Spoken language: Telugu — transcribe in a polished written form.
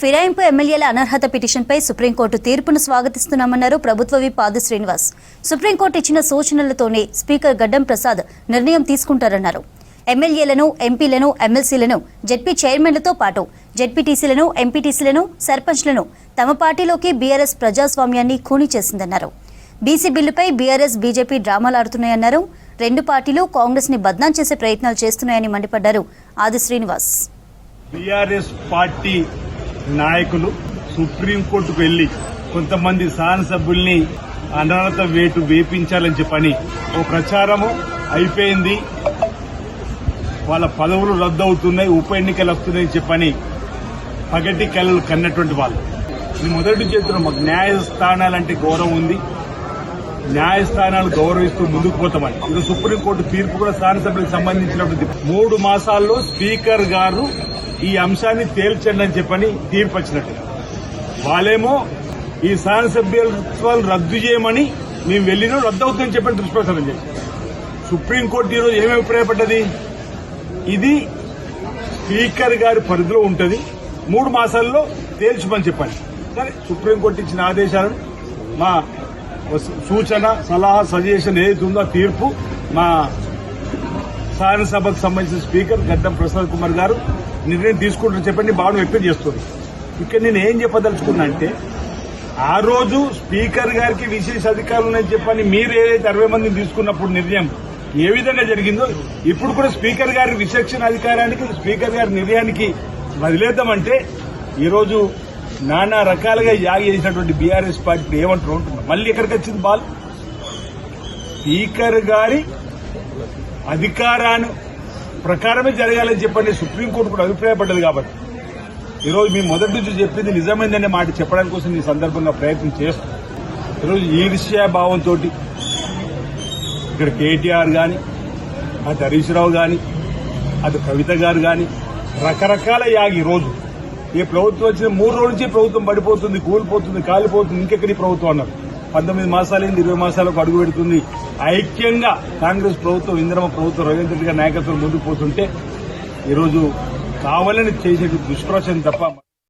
ఫిరాయింపు ఎమ్మెల్యేల అనర్హత పిటిషన్పై సుప్రీంకోర్టు తీర్పును స్వాగతిస్తున్నామన్నారు ప్రభుత్వ విప్ ఆది శ్రీనివాస్. సుప్రీంకోర్టు ఇచ్చిన సూచనలతోనే స్పీకర్ గడ్డం ప్రసాద్ నిర్ణయం తీసుకుంటారన్నారు. ఎమ్మెల్యేలను, ఎంపీలను, ఎమ్మెల్సీలను, జెడ్పీ చైర్మన్లతో పాటు జెడ్పీటీసీలను, ఎంపీటీసీలను, సర్పంచ్లను తమ పార్టీలోకి బీఆర్ఎస్ ప్రజాస్వామ్యాన్ని ఖూనీ చేసిందన్నారు. బీసీ బిల్లుపై బీఆర్ఎస్, బీజేపీ డ్రామాలాడుతున్నాయన్నారు. రెండు పార్టీలు కాంగ్రెస్ ని బద్నాం చేసే ప్రయత్నాలు చేస్తున్నాయని మండిపడ్డారు ఆది శ్రీనివాస్. బీఆర్ఎస్ పార్టీ నాయకులు సుప్రీంకోర్టుకు వెళ్లి కొంతమంది శాసనసభ్యుల్ని అనర్హత వేటు వేపించాలని చెప్పని ఓ ప్రచారము అయిపోయింది. వాళ్ళ పదవులు రద్దు అవుతున్నాయి, ఉప ఎన్నికలు వస్తున్నాయని చెప్పని పగటి కళలు కన్నటువంటి వాళ్ళు. మొదటి చేతుల్లో మాకు న్యాయస్థానాలంటే గౌరవం ఉంది, న్యాయస్థానాలు గౌరవిస్తూ ముందుకు పోతామని ఇది సుప్రీంకోర్టు తీర్పు కూడా శాసనసభ్యులకు సంబంధించినటువంటి 3 మాసాల్లో స్పీకర్ గారు ఈ అంశాన్ని తేల్చండి అని చెప్పని తీర్పు వచ్చినట్టు. వాళ్ళేమో ఈ శాసనసభ్యత్వాలు రద్దు చేయమని మేము వెళ్లినా రద్దు అవుతుందని చెప్పని దుష్ప్రచారం చేశారు. సుప్రీంకోర్టు ఈరోజు ఏమి అభిప్రాయపడ్డది, ఇది స్పీకర్ గారి పరిధిలో ఉంటుంది, 3 మాసాల్లో తేల్చమని చెప్పండి. కానీ సుప్రీంకోర్టు ఇచ్చిన ఆదేశాలను మా సూచన, సలహా, సజెషన్ ఏదైతే ఉందో ఆ తీర్పు మా శాసనసభకు సంబంధించిన స్పీకర్ గడ్డం ప్రసాద్ కుమార్ గారు నిర్ణయం తీసుకుంటారని చెప్పండి భావన వ్యక్తం చేస్తుంది. ఇక్కడ నేను ఏం చెప్పదలుచుకున్నా అంటే, ఆ రోజు స్పీకర్ గారికి విశేష అధికారులు ఉన్నాయని చెప్పని మీరు ఏదైతే 60 మందిని తీసుకున్నప్పుడు నిర్ణయం ఏ విధంగా జరిగిందో ఇప్పుడు కూడా స్పీకర్ గారి విచక్షణ అధికారానికి, స్పీకర్ గారి నిర్ణయానికి వదిలేద్దామంటే ఈరోజు నానా రకాలుగా యాగి చేసినటువంటి బీఆర్ఎస్ పార్టీ ఏమంటారు ఉంటున్నారు. మళ్ళీ ఎక్కడికి వచ్చింది బాల్? స్పీకర్ గారి అధికారాన్ని ప్రకారమే జరగాలని చెప్పండి సుప్రీంకోర్టు కూడా అభిప్రాయపడ్డది. కాబట్టి ఈరోజు మేము మొదటి నుంచి చెప్పింది నిజమైందనే మాట చెప్పడానికి కోసం ఈ సందర్భంగా ప్రయత్నం చేస్తాం. ఈరోజు ఈర్ష్యాభావంతో ఇక్కడ కేటీఆర్ గాని, అటు హరీష్ రావు గాని, అటు కవిత గారు గాని రకరకాల యాగి రోజు ఈ ప్రభుత్వం వచ్చిన 3 రోజుల నుంచి ప్రభుత్వం పడిపోతుంది, కూలిపోతుంది, కాలిపోతుంది, ఇంకెక్కడి ప్రభుత్వం అన్నారు. 19 మాసాలైంది, 20 మాసాలకు అడుగు పెడుతుంది. ఐక్యంగా కాంగ్రెస్ ప్రభుత్వం, ఇందిరమ్మ ప్రభుత్వం, రేవంత్ రెడ్డి గారి నాయకత్వం ముందుకు పోతుంటే ఈరోజు కావాలని చేసే దుష్ప్రచారం తప్ప